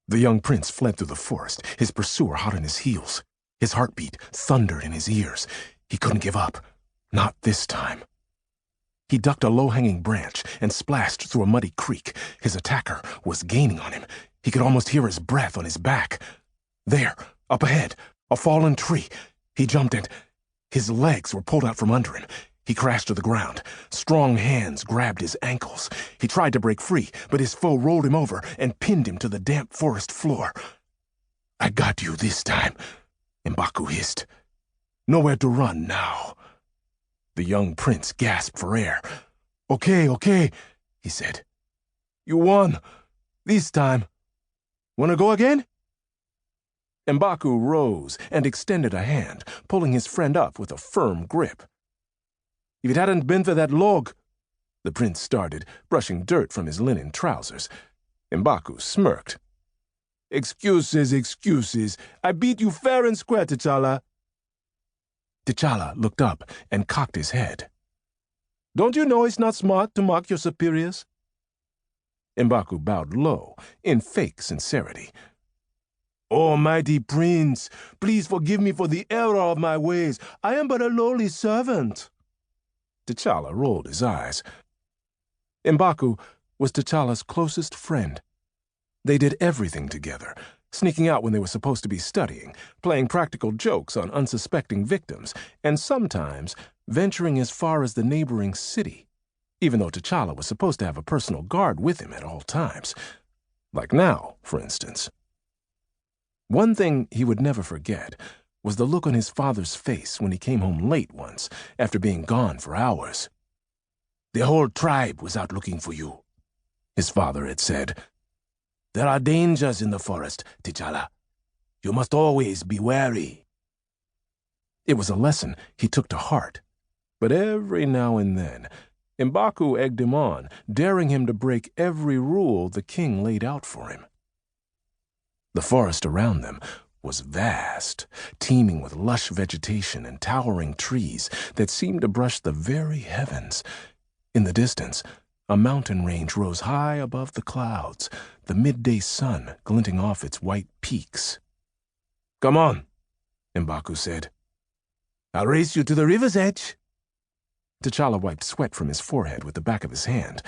The young prince fled through the forest, his pursuer hot on his heels. His heartbeat thundered in his ears. He couldn't give up. Not this time. He ducked a low-hanging branch and splashed through a muddy creek. His attacker was gaining on him. He could almost hear his breath on his back. There, up ahead, a fallen tree. He jumped and his legs were pulled out from under him. He crashed to the ground. Strong hands grabbed his ankles. He tried to break free, but his foe rolled him over and pinned him to the damp forest floor. "I got you this time," M'Baku hissed. "Nowhere to run now." The young prince gasped for air. Okay, he said. "You won. This time. Wanna go again?" M'Baku rose and extended a hand, pulling his friend up with a firm grip. "If it hadn't been for that log," the prince started, brushing dirt from his linen trousers. M'Baku smirked. Excuses. I beat you fair and square, T'Challa." T'Challa looked up and cocked his head. "Don't you know it's not smart to mock your superiors?" M'Baku bowed low, in fake sincerity. "Oh, mighty prince, please forgive me for the error of my ways. I am but a lowly servant." T'Challa rolled his eyes. M'Baku was T'Challa's closest friend. They did everything together, sneaking out when they were supposed to be studying, playing practical jokes on unsuspecting victims, and sometimes venturing as far as the neighboring city, even though T'Challa was supposed to have a personal guard with him at all times. Like now, for instance. One thing he would never forget was the look on his father's face when he came home late once, after being gone for hours. "The whole tribe was out looking for you," his father had said. "There are dangers in the forest, T'Challa. You must always be wary." It was a lesson he took to heart, but every now and then, M'Baku egged him on, daring him to break every rule the king laid out for him. The forest around them was vast, teeming with lush vegetation and towering trees that seemed to brush the very heavens. In the distance, a mountain range rose high above the clouds, the midday sun glinting off its white peaks. "Come on," M'Baku said. "I'll race you to the river's edge." T'Challa wiped sweat from his forehead with the back of his hand.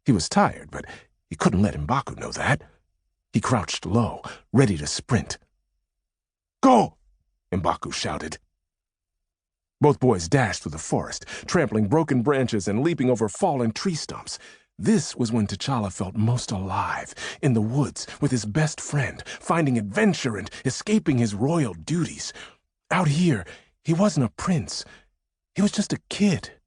He was tired, but he couldn't let M'Baku know that. He crouched low, ready to sprint. "Go!" M'Baku shouted. Both boys dashed through the forest, trampling broken branches and leaping over fallen tree stumps. This was when T'Challa felt most alive, in the woods with his best friend, finding adventure and escaping his royal duties. Out here, he wasn't a prince. He was just a kid.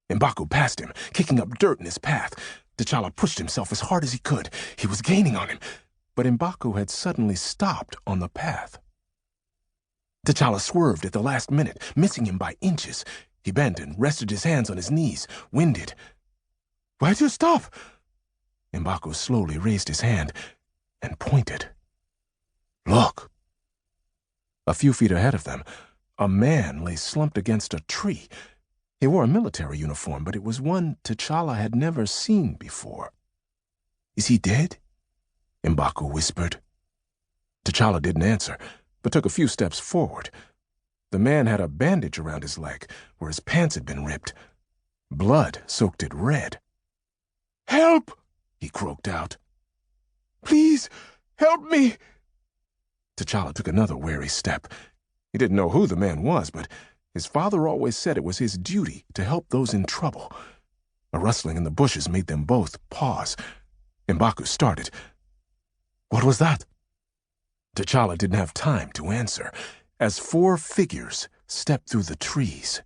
M'Baku passed him, kicking up dirt in his path. T'Challa pushed himself as hard as he could. He was gaining on him, but M'Baku had suddenly stopped on the path. T'Challa swerved at the last minute, missing him by inches. He bent and rested his hands on his knees, winded. "Why'd you stop?" M'Baku slowly raised his hand and pointed. "Look." A few feet ahead of them, a man lay slumped against a tree. He wore a military uniform, but it was one T'Challa had never seen before. "Is he dead?" M'Baku whispered. T'Challa didn't answer, but took a few steps forward. The man had a bandage around his leg, where his pants had been ripped. Blood soaked it red. "Help!" he croaked out. "Please, help me!" T'Challa took another wary step. He didn't know who the man was, but his father always said it was his duty to help those in trouble. A rustling in the bushes made them both pause. M'Baku started. "What was that?" T'Challa didn't have time to answer, as 4 figures stepped through the trees.